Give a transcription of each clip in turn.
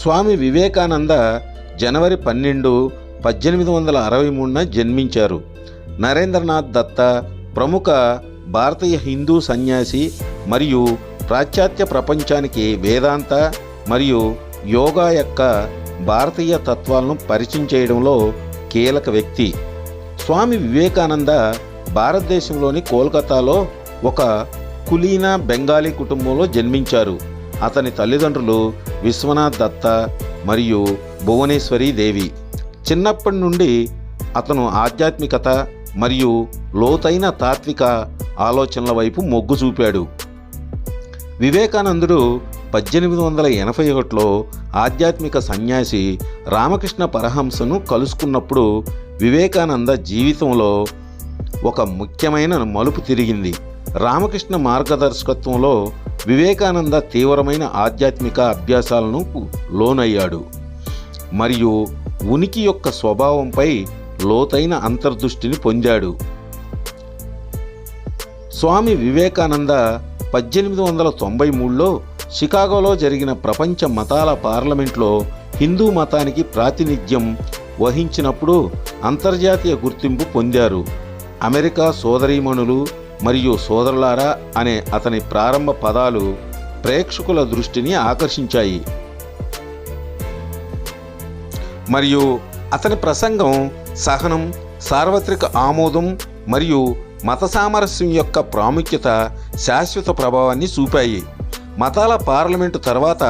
స్వామి వివేకానంద జనవరి 12, 1863న జన్మించారు. నరేంద్రనాథ్ దత్త ప్రముఖ భారతీయ హిందూ సన్యాసి మరియు పాశ్చాత్య ప్రపంచానికి వేదాంత మరియు యోగా యొక్క భారతీయ తత్వాలను పరిచయం చేయడంలో కీలక వ్యక్తి. స్వామి వివేకానంద భారతదేశంలోని కోల్కతాలో ఒక కులీన బెంగాలీ కుటుంబంలో జన్మించారు. అతని తల్లిదండ్రులు విశ్వనాథ్ దత్త మరియు భువనేశ్వరి దేవి. చిన్నప్పటి నుండి అతను ఆధ్యాత్మికత మరియు లోతైన తాత్విక ఆలోచనల వైపు మొగ్గు చూపాడు. వివేకానందుడు 1881లో ఆధ్యాత్మిక సన్యాసి రామకృష్ణ పరమహంసను కలుసుకున్నప్పుడు వివేకానంద జీవితంలో ఒక ముఖ్యమైన మలుపు తిరిగింది. రామకృష్ణ మార్గదర్శకత్వంలో వివేకానంద తీవ్రమైన ఆధ్యాత్మిక అభ్యాసాలను లోనయ్యాడు మరియు ఉనికి యొక్క స్వభావంపై లోతైన అంతర్దృష్టిని పొందాడు. స్వామి వివేకానంద 1893లో షికాగోలో జరిగిన ప్రపంచ మతాల పార్లమెంట్లో హిందూ మతానికి ప్రాతినిధ్యం వహించినప్పుడు అంతర్జాతీయ గుర్తింపు పొందారు. అమెరికా సోదరీమణులు మరియు సోదరులారా అనే అతని ప్రారంభ పదాలు ప్రేక్షకుల దృష్టిని ఆకర్షించాయి మరియు అతని ప్రసంగం సహనం, సార్వత్రిక ఆమోదం మరియు మత సామరస్యం యొక్క ప్రాముఖ్యత శాశ్వత ప్రభావాన్ని చూపాయి. మతాల పార్లమెంటు తర్వాత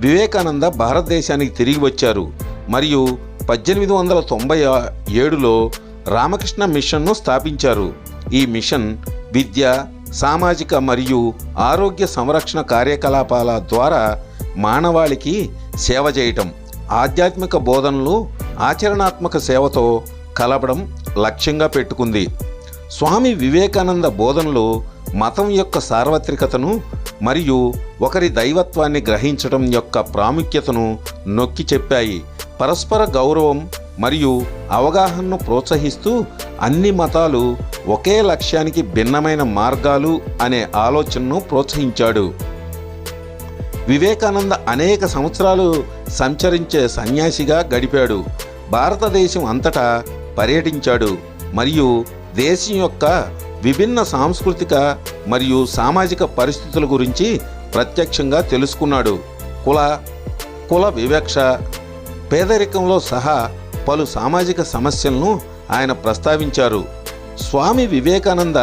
వివేకానంద భారతదేశానికి తిరిగి వచ్చారు మరియు 1897లో రామకృష్ణ మిషన్ను స్థాపించారు. ఈ మిషన్ విద్య, సామాజిక మరియు ఆరోగ్య సంరక్షణ కార్యకలాపాల ద్వారా మానవాళికి సేవ చేయటం, ఆధ్యాత్మిక బోధనలు ఆచరణాత్మక సేవతో కలపడం లక్ష్యంగా పెట్టుకుంది. స్వామి వివేకానంద బోధనలు మతం యొక్క సార్వత్రికతను మరియు ఒకరి దైవత్వాన్ని గ్రహించడం యొక్క ప్రాముఖ్యతను నొక్కి చెప్పాయి. పరస్పర గౌరవం మరియు అవగాహనను ప్రోత్సహిస్తూ అన్ని మతాలు ఒకే లక్ష్యానికి భిన్నమైన మార్గాలు అనే ఆలోచనను ప్రోత్సహించాడు. వివేకానంద అనేక సంవత్సరాలు సంచరించే సన్యాసిగా గడిపాడు. భారతదేశం అంతటా పర్యటించాడు మరియు దేశం యొక్క విభిన్న సాంస్కృతిక మరియు సామాజిక పరిస్థితుల గురించి ప్రత్యక్షంగా తెలుసుకున్నాడు. కుల వివక్ష, పేదరికంలో సహా పలు సామాజిక సమస్యలను ఆయన ప్రస్తావించారు. స్వామి వివేకానంద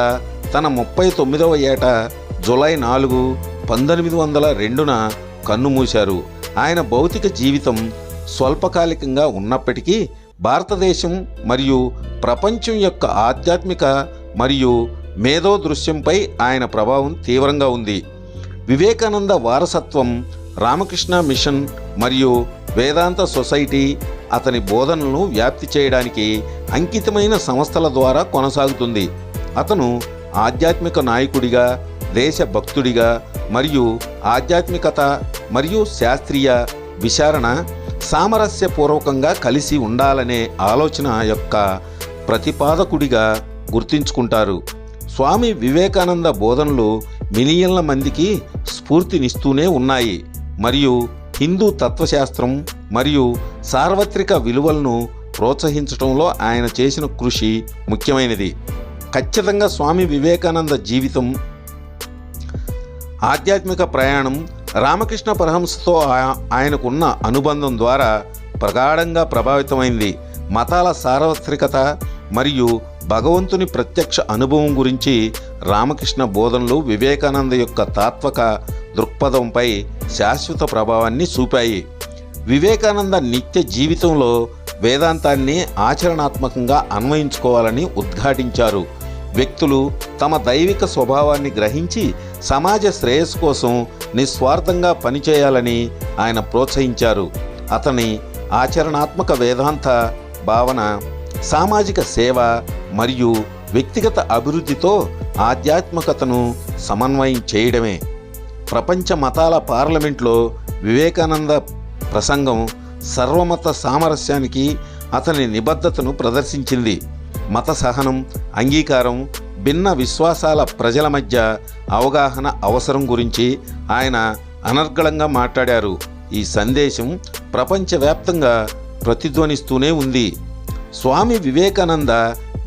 తన 39వ ఏట జూలై 4, 1902న కన్నుమూశారు. ఆయన భౌతిక జీవితం స్వల్పకాలికంగా ఉన్నప్పటికీ భారతదేశం మరియు ప్రపంచం యొక్క ఆధ్యాత్మిక మరియు మేధో దృశ్యంపై ఆయన ప్రభావం తీవ్రంగా ఉంది. వివేకానంద వారసత్వం రామకృష్ణ మిషన్ మరియు వేదాంత సొసైటీ అతని బోధనలను వ్యాప్తి చేయడానికి అంకితమైన సంస్థల ద్వారా కొనసాగుతుంది. అతను ఆధ్యాత్మిక నాయకుడిగా, దేశభక్తుడిగా మరియు ఆధ్యాత్మికత మరియు శాస్త్రీయ విచారణ సామరస్యపూర్వకంగా కలిసి ఉండాలనే ఆలోచన యొక్క ప్రతిపాదకుడిగా గుర్తించుకుంటారు. స్వామి వివేకానంద బోధనలు మిలియన్ల మందికి స్ఫూర్తినిస్తూనే ఉన్నాయి మరియు హిందూ తత్వశాస్త్రం మరియు సార్వత్రిక విలువలను ప్రోత్సహించడంలో ఆయన చేసిన కృషి ముఖ్యమైనది. ఖచ్చితంగా స్వామి వివేకానంద జీవితం, ఆధ్యాత్మిక ప్రయాణం రామకృష్ణ పరమహంసతో ఆయనకున్న అనుబంధం ద్వారా ప్రగాఢంగా ప్రభావితమైంది. మతాల సార్వత్రికత మరియు భగవంతుని ప్రత్యక్ష అనుభవం గురించి రామకృష్ణ బోధనలు వివేకానంద యొక్క తాత్విక దృక్పథంపై శాశ్వత ప్రభావాన్ని చూపాయి. వివేకానంద నిత్య జీవితంలో వేదాంతాన్ని ఆచరణాత్మకంగా అన్వయించుకోవాలని ఉద్ఘాటించారు. వ్యక్తులు తమ దైవిక స్వభావాన్ని గ్రహించి సమాజ శ్రేయస్సు కోసం నిస్వార్థంగా పనిచేయాలని ఆయన ప్రోత్సహించారు. అతని ఆచరణాత్మక వేదాంత భావన సామాజిక సేవ మరియు వ్యక్తిగత అభివృద్ధితో ఆధ్యాత్మికతను సమన్వయం చేయడమే. ప్రపంచ మతాల పార్లమెంట్లో వివేకానంద ప్రసంగం సర్వమత సామరస్యానికి అతని నిబద్ధతను ప్రదర్శించింది. మత సహనం, అంగీకారం, భిన్న విశ్వాసాల ప్రజల మధ్య అవగాహన అవసరం గురించి ఆయన అనర్గళంగా మాట్లాడారు. ఈ సందేశం ప్రపంచవ్యాప్తంగా ప్రతిధ్వనిస్తూనే ఉంది. స్వామి వివేకానంద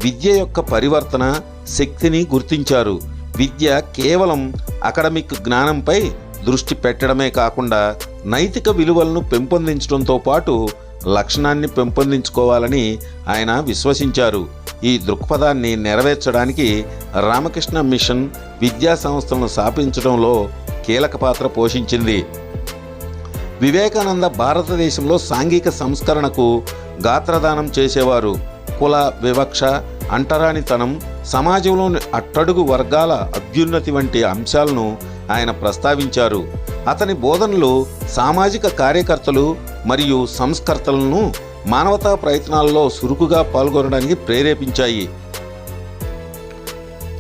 విద్య యొక్క పరివర్తన శక్తిని గుర్తించారు. విద్య కేవలం అకాడమిక్ జ్ఞానంపై దృష్టి పెట్టడమే కాకుండా నైతిక విలువలను పెంపొందించడంతో పాటు లక్షణాన్ని పెంపొందించుకోవాలని ఆయన విశ్వసించారు. ఈ దృక్పథాన్ని నెరవేర్చడానికి రామకృష్ణ మిషన్ విద్యా సంస్థలను స్థాపించడంలో కీలక పాత్ర పోషించింది. వివేకానంద భారతదేశంలో సాంఘిక సంస్కరణకు గాత్రదానం చేసేవారు. కుల వివక్ష, అంటరానితనం, సమాజంలోని అట్టడుగు వర్గాల అభ్యున్నతి వంటి అంశాలను ఆయన ప్రస్తావించారు. అతని బోధనలు సామాజిక కార్యకర్తలు మరియు సంస్కర్తలను మానవతా ప్రయత్నాల్లో చురుకుగా పాల్గొనడానికి ప్రేరేపించాయి.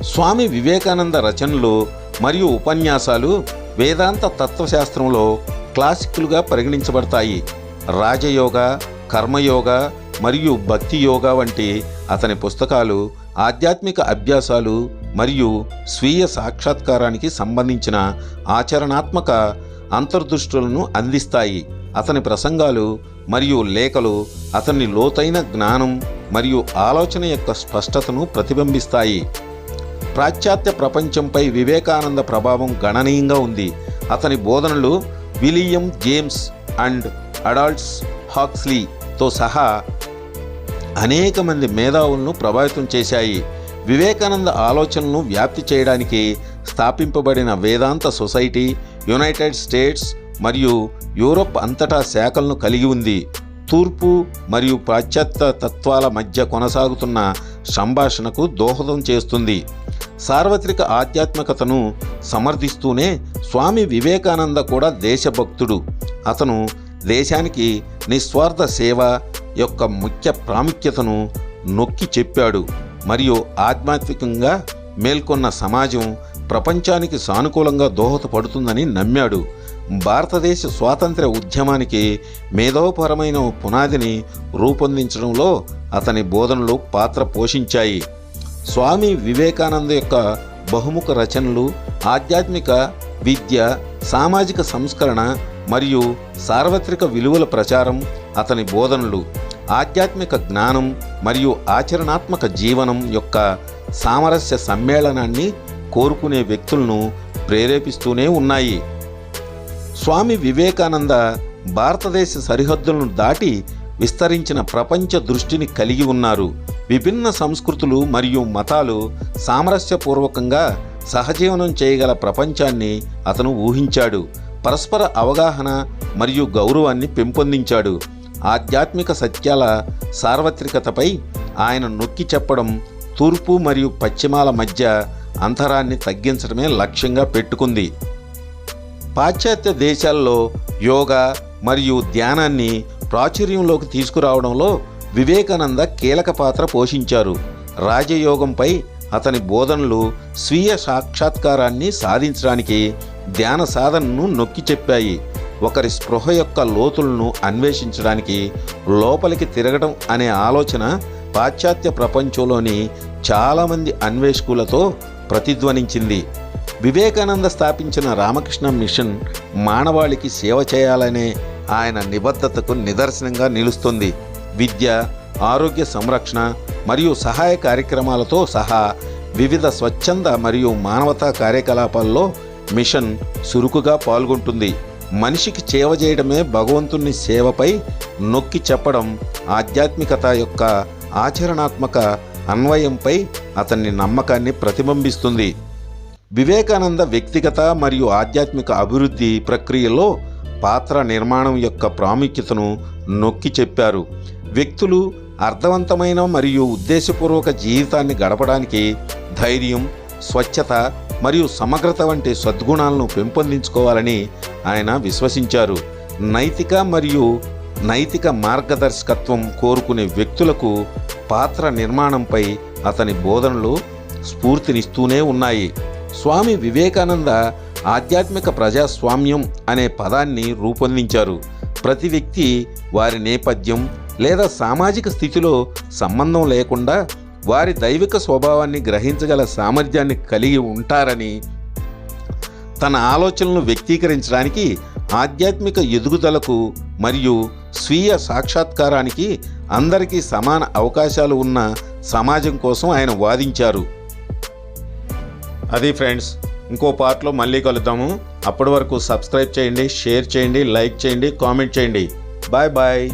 స్వామి వివేకానంద రచనలు మరియు ఉపన్యాసాలు వేదాంత తత్వశాస్త్రంలో క్లాసిక్లుగా పరిగణించబడతాయి. రాజయోగ, కర్మయోగ మరియు భక్తి యోగా వంటి అతని పుస్తకాలు ఆధ్యాత్మిక అభ్యాసాలు మరియు స్వీయ సాక్షాత్కారానికి సంబంధించిన ఆచరణాత్మక అంతర్దృష్టులను అందిస్తాయి. అతని ప్రసంగాలు మరియు లేఖలు అతని లోతైన జ్ఞానం మరియు ఆలోచన యొక్క స్పష్టతను ప్రతిబింబిస్తాయి. పాశ్చాత్య ప్రపంచంపై వివేకానంద ప్రభావం గణనీయంగా ఉంది. అతని బోధనలు విలియం జేమ్స్ అండ్ అడాల్డ్స్ హక్స్లీతో సహా అనేక మంది మేధావులను ప్రభావితం చేశాయి. వివేకానంద ఆలోచనలను వ్యాప్తి చేయడానికి స్థాపింపబడిన వేదాంత సొసైటీ యునైటెడ్ స్టేట్స్ మరియు యూరోప్ అంతటా శాఖలను కలిగి ఉంది. తూర్పు మరియు పాశ్చాత్య తత్వాల మధ్య కొనసాగుతున్న సంభాషణకు దోహదం చేస్తుంది. సార్వత్రిక ఆధ్యాత్మికతను సమర్థిస్తూనే స్వామి వివేకానంద కూడా దేశభక్తుడు. అతను దేశానికి నిస్వార్థ సేవ యొక్క ముఖ్య ప్రాముఖ్యతను నొక్కి చెప్పాడు మరియు ఆధ్యాత్మికంగా మేల్కొన్న సమాజం ప్రపంచానికి సానుకూలంగా దోహదపడుతుందని నమ్మాడు. భారతదేశ స్వాతంత్ర్య ఉద్యమానికి మేధోపరమైన పునాదిని రూపొందించడంలో అతని బోధనలు పాత్ర పోషించాయి. స్వామి వివేకానంద యొక్క బహుముఖ రచనలు ఆధ్యాత్మిక విద్య, సామాజిక సంస్కరణ మరియు సార్వత్రిక విలువల ప్రచారం అతని బోధనలు ఆధ్యాత్మిక జ్ఞానం మరియు ఆచరణాత్మక జీవనం యొక్క సామరస్య సమ్మేళనాన్ని కోరుకునే వ్యక్తులను ప్రేరేపిస్తూనే ఉన్నాయి. స్వామి వివేకానంద భారతదేశ సరిహద్దులను దాటి విస్తరించిన ప్రపంచ దృష్టిని కలిగి ఉన్నారు. విభిన్న సంస్కృతులు మరియు మతాలు సామరస్యపూర్వకంగా సహజీవనం చేయగల ప్రపంచాన్ని అతను ఊహించాడు. పరస్పర అవగాహన మరియు గౌరవాన్ని పెంపొందించాడు. ఆధ్యాత్మిక సత్యాల సార్వత్రికతపై ఆయన నొక్కి చెప్పడం తూర్పు మరియు పశ్చిమాల మధ్య అంతరాన్ని తగ్గించడమే లక్ష్యంగా పెట్టుకుంది. పాశ్చాత్య దేశాల్లో యోగా మరియు ధ్యానాన్ని ప్రాచుర్యంలోకి తీసుకురావడంలో వివేకానంద కీలక పాత్ర పోషించారు. రాజయోగంపై అతని బోధనలు స్వీయ సాక్షాత్కారాన్ని సాధించడానికి ధ్యాన సాధనను నొక్కి చెప్పాయి. ఒకరి స్పృహ యొక్క లోతులను అన్వేషించడానికి లోపలికి తిరగడం అనే ఆలోచన పాశ్చాత్య ప్రపంచంలోని చాలామంది అన్వేషకులతో ప్రతిధ్వనించింది. వివేకానంద స్థాపించిన రామకృష్ణ మిషన్ మానవాళికి సేవ చేయాలనే ఆయన నిబద్ధతకు నిదర్శనంగా నిలుస్తుంది. విద్య, ఆరోగ్య సంరక్షణ మరియు సహాయ కార్యక్రమాలతో సహా వివిధ స్వచ్ఛంద మరియు మానవతా కార్యకలాపాల్లో మిషన్ చురుకుగా పాల్గొంటుంది. మనిషికి సేవ చేయడమే భగవంతుని సేవపై నొక్కి చెప్పడం ఆధ్యాత్మికత యొక్క ఆచరణాత్మక అన్వయంపై అతని నమ్మకాన్ని ప్రతిబింబిస్తుంది. వివేకానంద వ్యక్తిగత మరియు ఆధ్యాత్మిక అభివృద్ధి ప్రక్రియలో పాత్ర నిర్మాణం యొక్క ప్రాముఖ్యతను నొక్కి చెప్పారు. వ్యక్తులు అర్థవంతమైన మరియు ఉద్దేశపూర్వక జీవితాన్ని గడపడానికి ధైర్యం, స్వచ్ఛత మరియు సమగ్రత వంటి సద్గుణాలను పెంపొందించుకోవాలని ఆయన విశ్వసించారు. నైతిక మార్గదర్శకత్వం కోరుకునే వ్యక్తులకు పాత్ర నిర్మాణంపై అతని బోధనలు స్ఫూర్తినిస్తూనే ఉన్నాయి. స్వామి వివేకానంద ఆధ్యాత్మిక ప్రజాస్వామ్యం అనే పదాన్ని రూపొందించారు. ప్రతి వ్యక్తి వారి నేపథ్యం లేదా సామాజిక స్థితిలో సంబంధం లేకుండా వారి దైవిక స్వభావాన్ని గ్రహించగల సామర్థ్యాన్ని కలిగి ఉంటారని, తన ఆలోచనలను వ్యక్తీకరించడానికి ఆధ్యాత్మిక ఎదుగుదలకు మరియు స్వీయ సాక్షాత్కారానికి అందరికీ సమాన అవకాశాలు ఉన్న సమాజం కోసం ఆయన వాదించారు. అది ఫ్రెండ్స్, ఇంకో పార్ట్లో మళ్ళీ కలుద్దాము. అప్పటి వరకు సబ్స్క్రైబ్ చేయండి, షేర్ చేయండి, లైక్ చేయండి, కామెంట్ చేయండి. Bye bye.